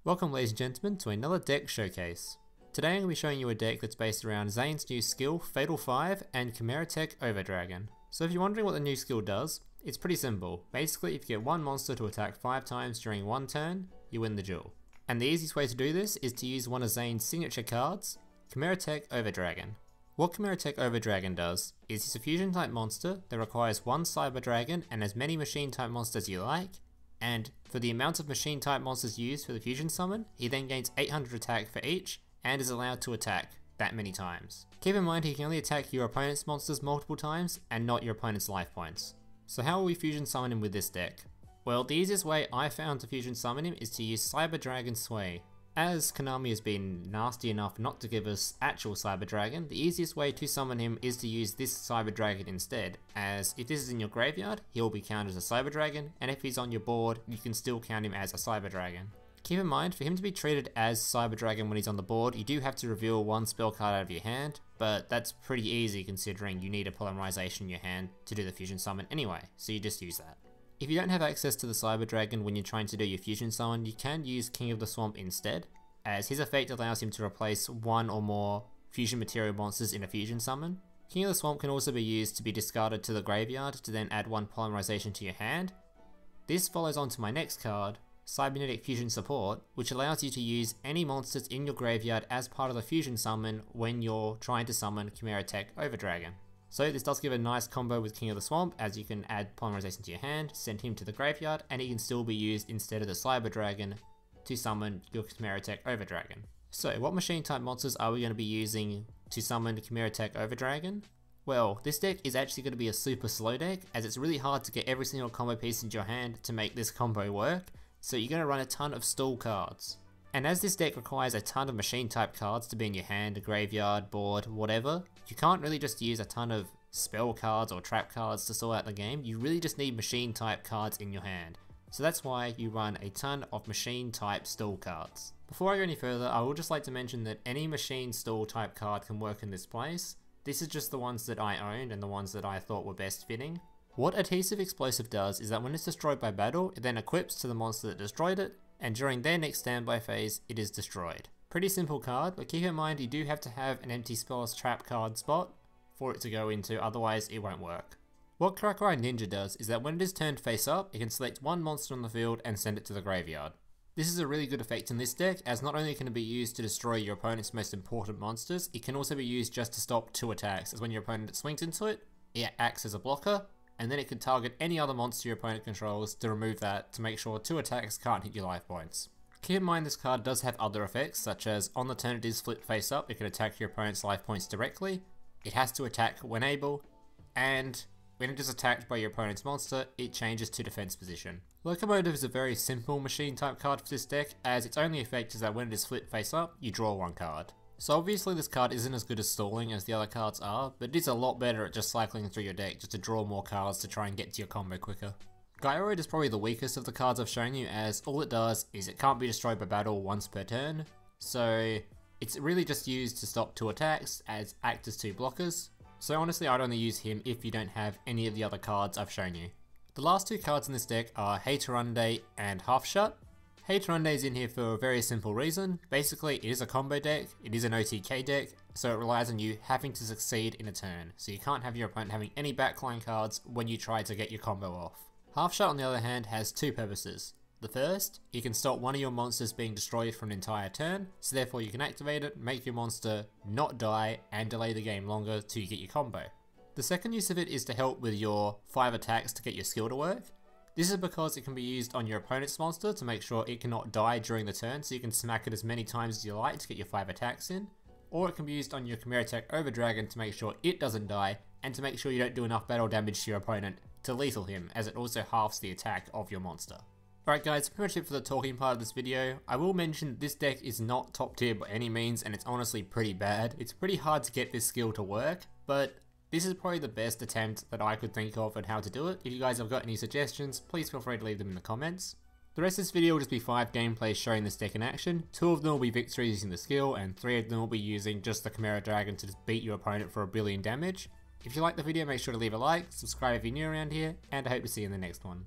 Welcome ladies and gentlemen to another deck showcase. Today I'm going to be showing you a deck that's based around ZANE's new skill Fatal 5 and Chimeratech Overdragon. So if you're wondering what the new skill does, it's pretty simple. Basically if you get one monster to attack 5 times during one turn, you win the duel. And the easiest way to do this is to use one of ZANE's signature cards, Chimeratech Overdragon. What Chimeratech Overdragon does is it's a fusion type monster that requires one Cyberdragon and as many machine type monsters you like, and for the amount of machine type monsters used for the fusion summon, he then gains 800 attack for each and is allowed to attack that many times. Keep in mind he can only attack your opponent's monsters multiple times and not your opponent's life points. So how will we fusion summon him with this deck? Well, the easiest way I found to fusion summon him is to use Cyberdragon Zwei. As Konami has been nasty enough not to give us actual Cyberdragon, the easiest way to summon him is to use this Cyberdragon instead, as if this is in your graveyard, he'll be counted as a Cyberdragon, and if he's on your board, you can still count him as a Cyberdragon. Keep in mind, for him to be treated as Cyberdragon when he's on the board, you do have to reveal one spell card out of your hand, but that's pretty easy considering you need a Polymerization in your hand to do the fusion summon anyway, so you just use that. If you don't have access to the Cyberdragon when you're trying to do your fusion summon, you can use King of the Swamp instead, as his effect allows him to replace one or more fusion material monsters in a fusion summon. King of the Swamp can also be used to be discarded to the graveyard to then add one Polymerization to your hand. This follows on to my next card, Cybernetic Fusion Support, which allows you to use any monsters in your graveyard as part of the fusion summon when you're trying to summon Chimeratech Overdragon. So this does give a nice combo with King of the Swamp, as you can add Polymerization to your hand, send him to the graveyard, and he can still be used instead of the Cyberdragon to summon your Chimeratech Overdragon. So what machine type monsters are we going to be using to summon Chimeratech Overdragon? Well, this deck is actually going to be a super slow deck, as it's really hard to get every single combo piece into your hand to make this combo work, so you're going to run a ton of stall cards. And as this deck requires a ton of machine type cards to be in your hand, graveyard, board, whatever, you can't really just use a ton of spell cards or trap cards to sort out the game, you really just need machine type cards in your hand. So that's why you run a ton of machine type stall cards. Before I go any further, I would just like to mention that any machine stall type card can work in this place. This is just the ones that I owned and the ones that I thought were best fitting. What Adhesive Explosive does is that when it's destroyed by battle, it then equips to the monster that destroyed it, and during their next standby phase, it is destroyed. Pretty simple card, but keep in mind you do have to have an empty spells trap card spot for it to go into, otherwise it won't work. What Karakuri Ninja does is that when it is turned face up, it can select one monster on the field and send it to the graveyard. This is a really good effect in this deck, as not only can it be used to destroy your opponent's most important monsters, it can also be used just to stop 2 attacks, as when your opponent swings into it, it acts as a blocker, and then it can target any other monster your opponent controls to remove that to make sure 2 attacks can't hit your life points. Keep in mind this card does have other effects, such as on the turn it is flipped face up, it can attack your opponent's life points directly, it has to attack when able, and when it is attacked by your opponent's monster, it changes to defense position. Locomotive is a very simple machine type card for this deck, as its only effect is that when it is flipped face up, you draw 1 card. So obviously this card isn't as good as stalling as the other cards are, but it is a lot better at just cycling through your deck just to draw more cards to try and get to your combo quicker. Gyroid is probably the weakest of the cards I've shown you, as all it does is it can't be destroyed by battle once per turn, so it's really just used to stop 2 attacks, as act as 2 blockers. So honestly I'd only use him if you don't have any of the other cards I've shown you. The last 2 cards in this deck are Trundae and Half Shut. Trundae is in here for a very simple reason. Basically it is a combo deck, it is an OTK deck, so it relies on you having to succeed in a turn. So you can't have your opponent having any backline cards when you try to get your combo off. Half Shut on the other hand has 2 purposes. The first, you can stop one of your monsters being destroyed for an entire turn, so therefore you can activate it, make your monster not die, and delay the game longer till you get your combo. The second use of it is to help with your 5 attacks to get your skill to work. This is because it can be used on your opponent's monster to make sure it cannot die during the turn, so you can smack it as many times as you like to get your 5 attacks in. Or it can be used on your Chimeratech Overdragon to make sure it doesn't die, and to make sure you don't do enough battle damage to your opponent to lethal him, as it also halves the attack of your monster. Alright guys, pretty much it for the talking part of this video. I will mention this deck is not top tier by any means, and it's honestly pretty bad. It's pretty hard to get this skill to work, but this is probably the best attempt that I could think of on how to do it. If you guys have got any suggestions, please feel free to leave them in the comments. The rest of this video will just be 5 gameplays showing this deck in action. 2 of them will be victories using the skill, and 3 of them will be using just the Chimeratech to just beat your opponent for 1 billion damage. If you liked the video, make sure to leave a like, subscribe if you're new around here, and I hope to see you in the next one.